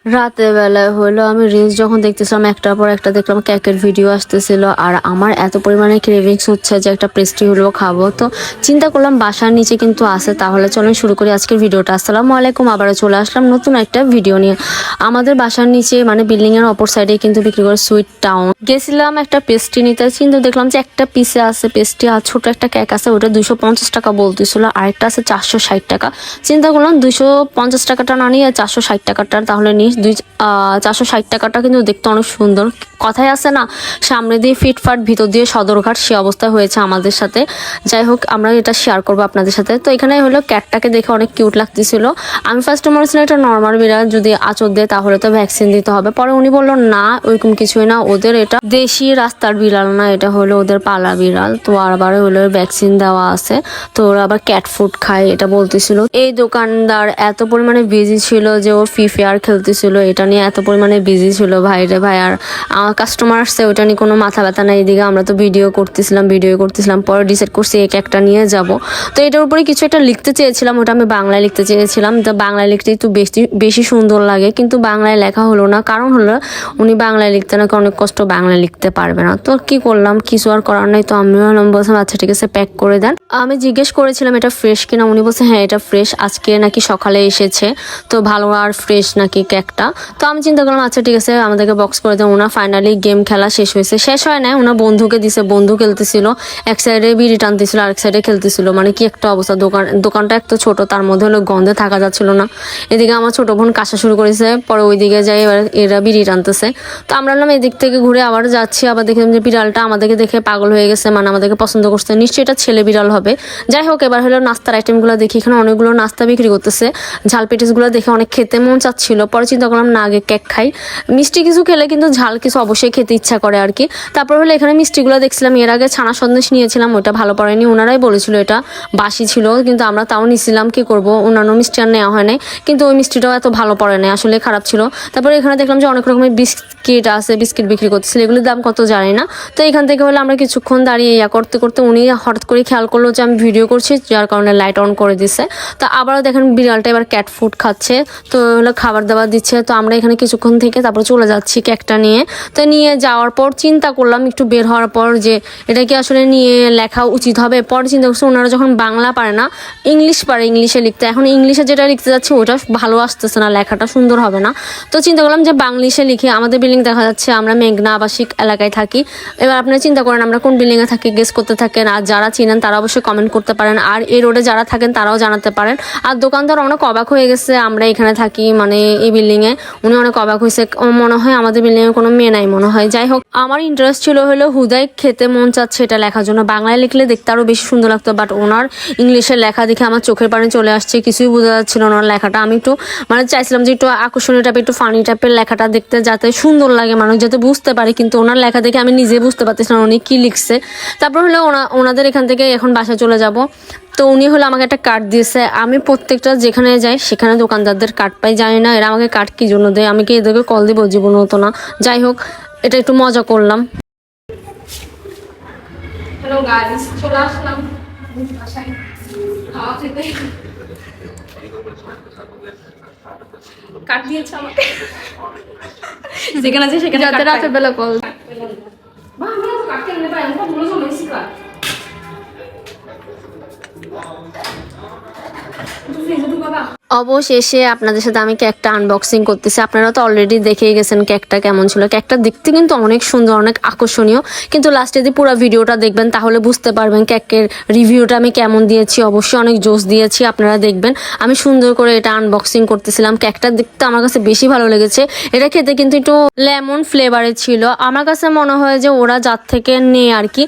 রাতের বেলায় হলো আমি রিলস যখন দেখতেছিলাম একটার পর একটা দেখলাম কেকের ভিডিও আসতেছিল আর আমার এত পরিমাণে ক্রেভিংস হচ্ছে যে একটা পেস্ট্রি হলো খাবো। তো চিন্তা করলাম বাসার নিচে কিন্তু আছে, তাহলে চলুন শুরু করি আজকের ভিডিওটা। আসসালামু আলাইকুম, আবারও চলে আসলাম নতুন একটা ভিডিও নিয়ে। আমাদের বাসার নিচে মানে বিল্ডিং এর অপর সাইডে কিন্তু বিক্রি করে সুইট টাউন। গেছিলাম একটা পেস্ট্রি নিতে, কিন্তু দেখলাম যে একটা পিসে আছে পেস্ট্রি আর ছোট একটা কেক আছে, ওটা 250 টাকা বলতেছিল, আরেকটা আছে 460 টাকা। চিন্তা করলাম 250 টাকাটা না নিয়ে 460 টাকাটা তাহলে নিয়ে 460 টাকাটা কিন্তু দেখতে অনেক সুন্দর। কথায় আছে না, সামনে দিয়ে ফিটফাট ভিতর দিয়ে সদরঘাট, সে অবস্থা হয়েছে আমাদের সাথে। যাই হোক, আমরা এটা শেয়ার করবো আপনাদের সাথে। তো এখানে হলো ক্যাটটাকে দেখে অনেক কিউট লাগতেছিল। আমি ফার্স্টে মনে ছিলাম এটা নর্মাল বিড়াল, যদি আঁচড় দেয় তাহলে তো ভ্যাকসিন দিতে হবে। পরে উনি বললো না ওইরকম কিছুই না, ওদের এটা দেশি রাস্তার বিড়াল না, এটা হলো ওদের পালা বিড়াল। তো আবার হলো ভ্যাকসিন দেওয়া আছে, তো ওরা আবার ক্যাট ফুড খায় এটা বলতেছিল। এই দোকানদার এত পরিমাণে বিজি ছিল যে ও ফ্রি ফায়ার খেলতেছিল, এটা নিয়ে এত পরিমাণে বিজি ছিল ভাই রে ভাই। আর কাস্টমার আসছে ওটা নিয়ে কোনো মাথা ব্যথা নাই। এদিকে আমরা তো ভিডিও করতেছিলাম, পরে ডিসাইড করছি এক একটা নিয়ে যাব। তো এটার উপরে কিছু একটা লিখতে চেয়েছিলাম, ওটা আমি বাংলায় লিখতে চেয়েছিলাম। তো বাংলায় লিখতে একটু বেশি সুন্দর লাগে, কিন্তু বাংলায় লেখা হলো না। কারণ হলো উনি বাংলায় লিখতে নাকি অনেক কষ্ট, বাংলায় লিখতে পারবে না। তো কি করলাম, কিছু আর করার নাই। তো আমিও বলছিলাম আচ্ছা ঠিক আছে প্যাক করে দেন। আমি জিজ্ঞেস করেছিলাম এটা ফ্রেশ কিনা, উনি বলছে হ্যাঁ এটা ফ্রেশ, আজকে নাকি সকালে এসেছে, তো ভালো আর ফ্রেশ নাকি কেকটা। তো আমি চিন্তা করলাম আচ্ছা ঠিক আছে আমাদেরকে বক্স করে দেন। ওনা ফাইনালি গেম খেলা শেষ হয় না, ওনার বন্ধুকে দিছে, বন্ধু খেলতেছিল, এক সাইডে বিড়ি টানতেছিল আরেক সাইডে খেলতেছিল। মানে কি একটা অবস্থা, দোকানটা একটু ছোট, তার মধ্যে হলো গন্ধে থাকা যাচ্ছিল না। এদিকে আমার ছোট বোন কাশা শুরু করেছে, পরে ওইদিকে যাই এবার এরা বিড়ি টানতেছে। তো আমরা বললাম এদিক থেকে ঘুরে আবার যাচ্ছি, আবার দেখলাম যে বিড়ালটা আমাদেরকে দেখে পাগল হয়ে গেছে, মানে আমাদেরকে পছন্দ করছে, নিশ্চয়ই এটা ছেলে বিড়াল হবে। যাই হোক, এবার হলো নাস্তার আইটেমগুলো দেখি, এখানে অনেকগুলো নাস্তা বিক্রি করতেছে। ঝাল পেটিসগুলো দেখে অনেক খেতে মন চাচ্ছিল, পরে চিন্তা করলাম না আগে কেক খাই। মিষ্টি কিছু খেলে কিন্তু ঝাল কিছু অবশ্যই খেতে ইচ্ছা করে আর কি। তারপর হলো এখানে মিষ্টিগুলো দেখছিলাম, এর আগে ছানা সন্দেশ নিয়েছিলাম, ওটা ভালো পড়েনি, ওনারাই বলেছিল এটা বাসি ছিল, কিন্তু আমরা তাও নিছিলাম, কি করব অন্যান্য মিষ্টি আর নেওয়া হয় নাই, কিন্তু ওই মিষ্টিটাও এত ভালো পড়ে নাই, আসলে খারাপ ছিল। তারপরে এখানে দেখলাম যে অনেক রকমের বিস্কিট আছে, বিস্কিট বিক্রি করতেছিল, এগুলোর দাম কত জানি না। তো এখান থেকে হলে আমরা কিছুক্ষণ দাঁড়িয়ে করতে করতে উনি হঠাৎ করে খেয়াল করলো যে আমি ভিডিও করছি, যার কারণে লাইট অন করে দিছে। তো আবারও দেখেন বিড়ালটা এবার ক্যাট ফুড খাচ্ছে, তো হলো খাবার দাবার দিচ্ছে। তো আমরা এখানে কিছুক্ষণ থেকে তারপর চলে যাচ্ছি কেকটা নিয়ে। তো নিয়ে যাওয়ার পর চিন্তা করলাম একটু বের হওয়ার পর যে এটা কি আসলে নিয়ে লেখা উচিত হবে। পরে চিন্তা করছি ওনারা যখন বাংলা পারে না, ইংলিশ পারে, ইংলিশে লিখতে, এখন ইংলিশে যেটা লিখতে যাচ্ছে ওটা ভালো আসতেছে না, লেখাটা সুন্দর হবে না। তো চিন্তা করলাম যে বাংলিশে লিখে, আমাদের বিল্ডিং দেখা যাচ্ছে আমরা মেঘনা আবাসিক এলাকায় থাকি। এবার আপনারা চিন্তা করেন আমরা কোন বিল্ডিংয়ে থাকি, গেস করতে থাকেন, আর যারা চিনেন তারা অবশ্যই কমেন্ট করতে পারেন, আর এই রোডে যারা থাকেন তারাও জানাতে পারেন। আর দোকানদার অনেক অবাক হয়ে গেছে আমরা এখানে থাকি, মানে এই বিল্ডিংয়ে, উনি অনেক অবাক হয়েছে, মনে হয় আমাদের বিল্ডিংয়ে কোনো মেয়ে নাই মনে হয়। যাই হোক, আমার ইন্টারেস্ট ছিল হলো হুদাই খেতে মন চাচ্ছে এটা লেখার জন্য, বাংলায় লিখলে দেখতে আরও বেশি সুন্দর লাগতো, বাট ওনার ইংলিশের লেখা দেখে আমার চোখের পানি চলে আসছে, কিছুই বোঝা যাচ্ছিল ওনার লেখাটা। আমি একটু মানে চাইছিলাম যে একটু আকর্ষণীয় টাইপের, একটু ফানি টাইপের লেখাটা দেখতে, যাতে সুন্দর লাগে, মানুষ যাতে বুঝতে পারে, কিন্তু ওনার লেখা দেখে আমি নিজে বুঝতে পারতেছিলাম উনি কি লিখছে। তারপর হলো ওনাদের এখান থেকে এখন বাসায় চলে যাব। তো উনি হলো আমাকে একটা কার্ড দিয়েছে, আমি প্রত্যেকটা যেখানে যাই সেখানে দোকানদারদের কার্ড পাই, জানি না এরা আমাকে কার্ড কি জন্য দেয়, আমি কি এদেরকে কল দিব, জীবন হতো না। যাই হোক, এটা একটু মজা করলাম। হ্যালো গাইস, চলে আসলাম বাসায় খাওয়া খেতে। কাট দিয়েছে আমাকে, যেখানে আছে সেখানে যাতে রাতের বেলা কল বা আমরা তো কাটতে নিতে পারি, আমরা মনে হয় মেসি কাট অবশেষে আপনাদের সাথে আমি কেকটা আনবক্সিং করতেছি। আপনারা তো অলরেডি দেখেই গেছেন কেকটা কেমন ছিল। কেকটা দেখতে কিন্তু অনেক সুন্দর, অনেক আকর্ষণীয়, কিন্তু লাস্টে যদি পুরো ভিডিওটা দেখবেন তাহলে বুঝতে পারবেন কেকের রিভিউটা আমি কেমন দিয়েছি। অবশ্যই অনেক জোস দিয়েছি, আপনারা দেখবেন। আমি সুন্দর করে এটা আনবক্সিং করতেছিলাম। কেকটা দেখতে আমার কাছে বেশি ভালো লেগেছে, এটা খেতে কিন্তু একটু লেমন ফ্লেভারের ছিল। আমার কাছে মনে হয় যে ওরা যার থেকে নেয় আর কি,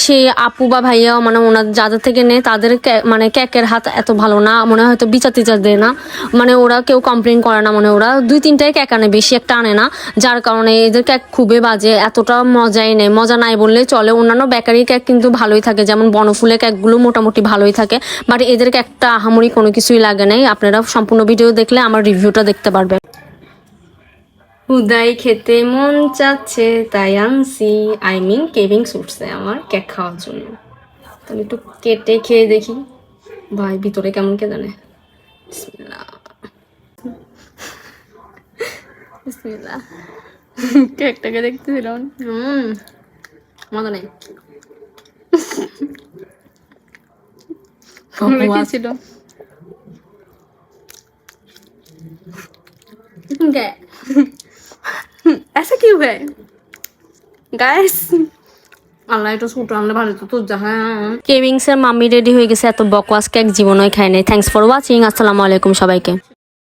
সেই আপু বা ভাইয়া, মানে ওনার যাদের থেকে নেয় তাদের মানে কেকের হাত এত ভালো না, মনে হয় হয়তো বিচার টিচার দেয় না, মানে ওরা কেউ কমপ্লেন করে না, মানে ওরা 2-3টাই কেক আনে, বেশি একটা আনে না, যার কারণে এদের কেক খুবই বাজে, এতটা মজাই নেই, মজা নাই বললেই চলে। অন্যান্য বেকারি কেক কিন্তু ভালোই থাকে, যেমন বনফুলের কেকগুলো মোটামুটি ভালোই থাকে, বাট এদের কেকটা আহামরি কোনো কিছুই লাগে নাই। আপনারা সম্পূর্ণ ভিডিও দেখলে আমার রিভিউটা দেখতে পারবেন। হুদাই খেতে মন চাচ্ছে তাই আনছি, আই মিন কেভিংস উঠছে আমার কেক খাওয়ার জন্য। তাহলে একটু কেটে খেয়ে দেখি ভাই ভিতরে কেমন কে জানে। বিসমিল্লাহ। বিসমিল্লাহ। কেকটাকে দেখতেছিলাম। মজা নেই। কি ছিল? क्या ऐसा क्यों है गाइस? আল্লাহ এটা ছোট আনলে ভালো তো তোর যা কেভিংস এর মাম্মি রেডি হয়ে গেছে এত বকওয়াস কেক জীবনই খায় নাই থ্যাঙ্কস ফর ওয়াচিং আসসালামু আলাইকুম সবাইকে